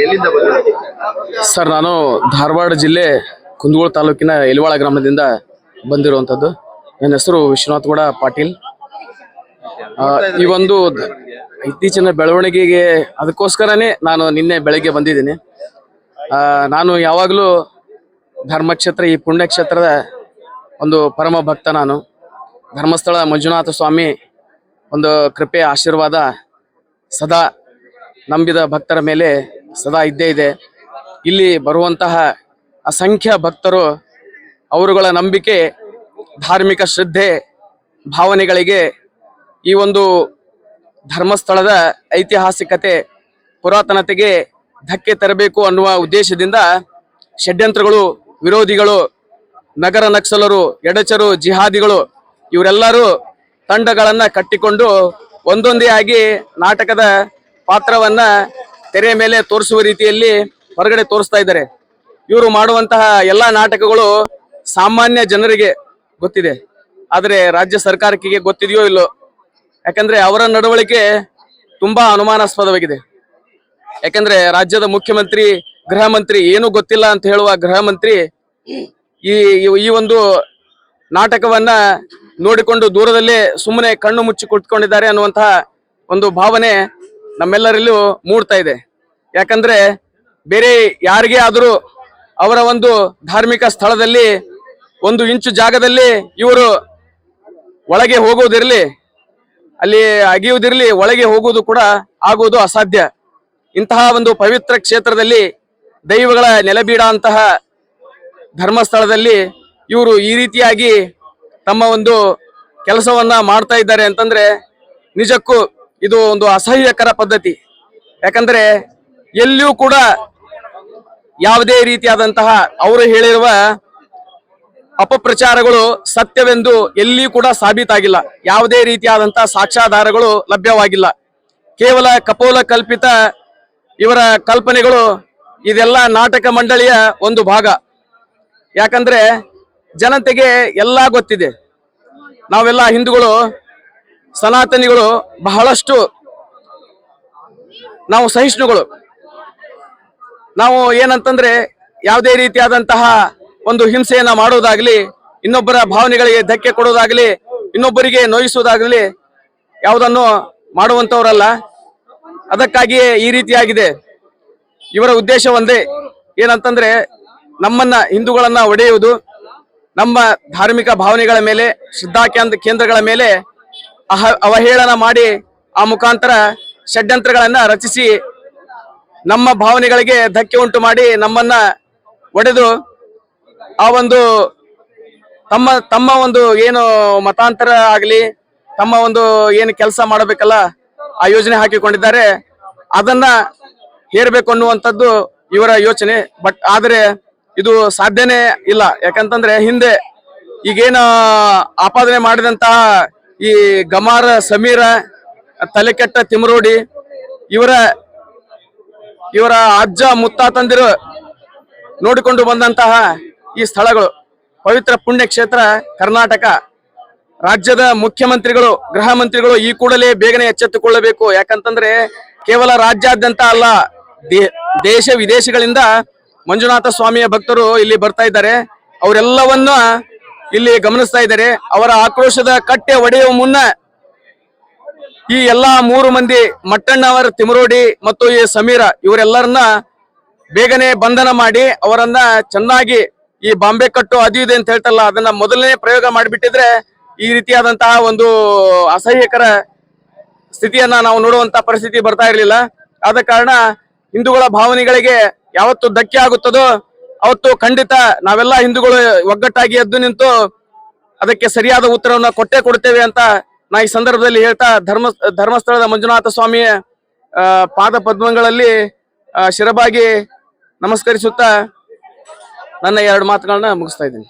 ಎಲ್ಲಿಂದ ಬಂದಿರೋದು? ಸರ್, ನಾನು ಧಾರವಾಡ ಜಿಲ್ಲೆ ಕುಂದಗೋಳ ತಾಲೂಕಿನ ಎಲಿವಾಳ ಗ್ರಾಮದಿಂದ ಬಂದಿರುವಂಥದ್ದು. ನನ್ನ ಹೆಸರು ವಿಶ್ವನಾಥಗೌಡ ಪಾಟೀಲ್. ಈ ಒಂದು ಇತ್ತೀಚಿನ ಬೆಳವಣಿಗೆಗೆ ಅದಕ್ಕೋಸ್ಕರನೇ ನಾನು ನಿನ್ನೆ ಬೆಳಗ್ಗೆ ಬಂದಿದ್ದೀನಿ. ನಾನು ಯಾವಾಗಲೂ ಧರ್ಮಕ್ಷೇತ್ರ, ಈ ಪುಣ್ಯಕ್ಷೇತ್ರದ ಒಂದು ಪರಮ ಭಕ್ತ. ನಾನು ಧರ್ಮಸ್ಥಳ ಮಂಜುನಾಥ ಸ್ವಾಮಿ ಒಂದು ಕೃಪೆ ಆಶೀರ್ವಾದ ಸದಾ ನಂಬಿದ ಭಕ್ತರ ಮೇಲೆ ಸದಾ ಇದ್ದೇ ಇದೆ. ಇಲ್ಲಿ ಬರುವಂತಹ ಅಸಂಖ್ಯ ಭಕ್ತರು ಅವರುಗಳ ನಂಬಿಕೆ, ಧಾರ್ಮಿಕ ಶ್ರದ್ಧೆ, ಭಾವನೆಗಳಿಗೆ ಈ ಒಂದು ಧರ್ಮಸ್ಥಳದ ಐತಿಹಾಸಿಕತೆ, ಪುರಾತನತೆಗೆ ಧಕ್ಕೆ ತರಬೇಕು ಅನ್ನುವ ಉದ್ದೇಶದಿಂದ ಷಡ್ಯಂತ್ರಗಳು, ವಿರೋಧಿಗಳು, ನಗರ ನಕ್ಸಲರು, ಎಡಚರು, ಜಿಹಾದಿಗಳು ಇವರೆಲ್ಲರೂ ತಂಡಗಳನ್ನ ಕಟ್ಟಿಕೊಂಡು ಒಂದೊಂದೇ ಆಗಿ ನಾಟಕದ ಪಾತ್ರವನ್ನ ತೆರೆ ಮೇಲೆ ತೋರಿಸುವ ರೀತಿಯಲ್ಲಿ ಹೊರಗಡೆ ತೋರಿಸ್ತಾ ಇದ್ದಾರೆ. ಇವರು ಮಾಡುವಂತಹ ಎಲ್ಲಾ ನಾಟಕಗಳು ಸಾಮಾನ್ಯ ಜನರಿಗೆ ಗೊತ್ತಿದೆ, ಆದರೆ ರಾಜ್ಯ ಸರ್ಕಾರಕ್ಕೆ ಗೊತ್ತಿದೆಯೋ ಇಲ್ಲೋ. ಯಾಕಂದ್ರೆ ಅವರ ನಡವಳಿಕೆ ತುಂಬಾ ಅನುಮಾನಾಸ್ಪದವಾಗಿದೆ. ಯಾಕಂದ್ರೆ ರಾಜ್ಯದ ಮುಖ್ಯಮಂತ್ರಿ, ಗೃಹ ಮಂತ್ರಿ ಏನೂ ಗೊತ್ತಿಲ್ಲ ಅಂತ ಹೇಳುವ ಗೃಹ ಮಂತ್ರಿ ಈ ಒಂದು ನಾಟಕವನ್ನ ನೋಡಿಕೊಂಡು ದೂರದಲ್ಲೇ ಸುಮ್ಮನೆ ಕಣ್ಣು ಮುಚ್ಚಿ ಕುಳಿತುಕೊಂಡಿದ್ದಾರೆ ಅನ್ನುವಂತಹ ಒಂದು ಭಾವನೆ ನಮ್ಮೆಲ್ಲರಲ್ಲೂ ಮೂಡ್ತಾ ಇದೆ. ಯಾಕಂದ್ರೆ ಬೇರೆ ಯಾರಿಗೇ ಆದರೂ ಅವರ ಒಂದು ಧಾರ್ಮಿಕ ಸ್ಥಳದಲ್ಲಿ ಒಂದು ಇಂಚು ಜಾಗದಲ್ಲಿ ಇವರು ಒಳಗೆ ಹೋಗುವುದಿರಲಿ, ಅಲ್ಲಿ ಅಗಿಯುವುದಿರಲಿ, ಒಳಗೆ ಹೋಗುವುದು ಕೂಡ ಆಗುವುದು ಅಸಾಧ್ಯ. ಇಂತಹ ಒಂದು ಪವಿತ್ರ ಕ್ಷೇತ್ರದಲ್ಲಿ, ದೈವಗಳ ನೆಲೆಬೀಡ ಅಂತಹ ಧರ್ಮಸ್ಥಳದಲ್ಲಿ ಇವರು ಈ ರೀತಿಯಾಗಿ ತಮ್ಮ ಒಂದು ಕೆಲಸವನ್ನ ಮಾಡ್ತಾ ಇದ್ದಾರೆ ಅಂತಂದ್ರೆ ನಿಜಕ್ಕೂ ಇದು ಒಂದು ಅಸಹ್ಯಕರ ಪದ್ಧತಿ. ಯಾಕಂದ್ರೆ ಎಲ್ಲಿಯೂ ಕೂಡ ಯಾವುದೇ ರೀತಿಯಾದಂತಹ ಅವರು ಹೇಳಿರುವ ಅಪಪ್ರಚಾರಗಳು ಸತ್ಯವೆಂದು ಎಲ್ಲಿಯೂ ಕೂಡ ಸಾಬೀತಾಗಿಲ್ಲ. ಯಾವುದೇ ರೀತಿಯಾದಂತಹ ಸಾಕ್ಷ್ಯಾಧಾರಗಳು ಲಭ್ಯವಾಗಿಲ್ಲ. ಕೇವಲ ಕಪೋಲ ಕಲ್ಪಿತ ಇವರ ಕಲ್ಪನೆಗಳು. ಇದೆಲ್ಲ ನಾಟಕ ಮಂಡಳಿಯ ಒಂದು ಭಾಗ. ಯಾಕಂದ್ರೆ ಜನತೆಗೆ ಎಲ್ಲ ಗೊತ್ತಿದೆ. ನಾವೆಲ್ಲ ಹಿಂದೂಗಳು, ಸನಾತನಿಗಳು ಬಹಳಷ್ಟು ನಾವು ಸಹಿಷ್ಣುಗಳು. ನಾವು ಏನಂತಂದ್ರೆ ಯಾವುದೇ ರೀತಿಯಾದಂತಹ ಒಂದು ಹಿಂಸೆಯನ್ನ ಮಾಡೋದಾಗ್ಲಿ, ಇನ್ನೊಬ್ಬರ ಭಾವನೆಗಳಿಗೆ ಧಕ್ಕೆ ಕೊಡೋದಾಗ್ಲಿ, ಇನ್ನೊಬ್ಬರಿಗೆ ನೋಯಿಸುವುದಾಗ್ಲಿ ಯಾವುದನ್ನು ಮಾಡುವಂತವರಲ್ಲ. ಅದಕ್ಕಾಗಿಯೇ ಈ ರೀತಿಯಾಗಿದೆ. ಇವರ ಉದ್ದೇಶ ಒಂದೇ, ಏನಂತಂದ್ರೆ ನಮ್ಮನ್ನ ಹಿಂದೂಗಳನ್ನ ಒಡೆಯುವುದು, ನಮ್ಮ ಧಾರ್ಮಿಕ ಭಾವನೆಗಳ ಮೇಲೆ, ಶ್ರದ್ಧಾ ಕೇಂದ್ರಗಳ ಮೇಲೆ ಅವಹೇಳನ ಮಾಡಿ ಆ ಮುಖಾಂತರ ಷಡ್ಯಂತ್ರಗಳನ್ನ ರಚಿಸಿ ನಮ್ಮ ಭಾವನೆಗಳಿಗೆ ಧಕ್ಕೆ ಉಂಟು ಮಾಡಿ ನಮ್ಮನ್ನ ಒಡೆದು ಆ ಒಂದು ತಮ್ಮ ಒಂದು ಏನು ಮತಾಂತರ ಆಗಲಿ, ತಮ್ಮ ಒಂದು ಏನು ಕೆಲಸ ಮಾಡಬೇಕಲ್ಲ ಆ ಯೋಜನೆ ಹಾಕಿಕೊಂಡಿದ್ದಾರೆ, ಅದನ್ನ ಹೇರಬೇಕು ಅನ್ನುವಂಥದ್ದು ಇವರ ಯೋಚನೆ. ಬಟ್ ಆದ್ರೆ ಇದು ಸಾಧ್ಯನೇ ಇಲ್ಲ. ಯಾಕಂತಂದ್ರೆ ಹಿಂದೆ ಈಗೇನ ಆಪಾದನೆ ಮಾಡಿದಂತಹ ಈ ಗಮಾರ ಸಮೀರ, ತಲೆಕೆಟ್ಟ ತಿಮರೋಡಿ, ಇವರ ಅಜ್ಜ ಮುತ್ತಾತಂದಿರು ನೋಡಿಕೊಂಡು ಬಂದಂತಹ ಈ ಸ್ಥಳಗಳು, ಪವಿತ್ರ ಪುಣ್ಯ ಕ್ಷೇತ್ರ ಕರ್ನಾಟಕ, ರಾಜ್ಯದ ಮುಖ್ಯಮಂತ್ರಿಗಳು, ಗೃಹ ಮಂತ್ರಿಗಳು ಈ ಕೂಡಲೇ ಬೇಗನೆ ಎಚ್ಚೆತ್ತುಕೊಳ್ಳಬೇಕು. ಯಾಕಂತಂದ್ರೆ ಕೇವಲ ರಾಜ್ಯಾದ್ಯಂತ ಅಲ್ಲ, ದೇಶ ವಿದೇಶಗಳಿಂದ ಮಂಜುನಾಥ ಸ್ವಾಮಿಯ ಭಕ್ತರು ಇಲ್ಲಿ ಬರ್ತಾ ಇದ್ದಾರೆ. ಅವರೆಲ್ಲವನ್ನ ಇಲ್ಲಿ ಗಮನಿಸ್ತಾ ಇದ್ದಾರೆ. ಅವರ ಆಕ್ರೋಶದ ಕಟ್ಟೆ ಒಡೆಯುವ ಮುನ್ನ ಈ ಎಲ್ಲಾ 3 ಮಂದಿ, ಮಟ್ಟಣ್ಣವರ ತಿಮರೋಡಿ ಮತ್ತು ಈ ಸಮೀರ, ಇವರೆಲ್ಲರನ್ನ ಬೇಗನೆ ಬಂಧನ ಮಾಡಿ ಅವರನ್ನ ಚೆನ್ನಾಗಿ ಈ ಬಾಂಬೆ ಕಟ್ಟು ಅದು ಇದೆ ಅಂತ ಹೇಳ್ತಲ್ಲ, ಅದನ್ನ ಮೊದಲನೇ ಪ್ರಯೋಗ ಮಾಡಿಬಿಟ್ಟಿದ್ರೆ ಈ ರೀತಿಯಾದಂತಹ ಒಂದು ಅಸಹ್ಯಕರ ಸ್ಥಿತಿಯನ್ನ ನಾವು ನೋಡುವಂತ ಪರಿಸ್ಥಿತಿ ಬರ್ತಾ ಇರಲಿಲ್ಲ. ಆದ ಕಾರಣ ಹಿಂದೂಗಳ ಭಾವನೆಗಳಿಗೆ ಯಾವತ್ತು ಧಕ್ಕೆ ಆಗುತ್ತದೋ ಅವತ್ತು ಖಂಡಿತ ನಾವೆಲ್ಲ ಹಿಂದೂಗಳು ಒಗ್ಗಟ್ಟಾಗಿ ಎದ್ದು ನಿಂತು ಅದಕ್ಕೆ ಸರಿಯಾದ ಉತ್ತರವನ್ನ ಕೊಟ್ಟೇ ಕೊಡ್ತೇವೆ ಅಂತ ನಾ ಈ ಸಂದರ್ಭದಲ್ಲಿ ಹೇಳ್ತಾ ಧರ್ಮಸ್ಥಳದ ಮಂಜುನಾಥ ಸ್ವಾಮಿಯ ಪಾದ ಪದ್ಮಗಳಲ್ಲಿ ಶಿರಬಾಗಿ ನಮಸ್ಕರಿಸುತ್ತಾ ನನ್ನ 2 ಮಾತುಗಳನ್ನ ಮುಗಿಸ್ತಾ ಇದ್ದೀನಿ.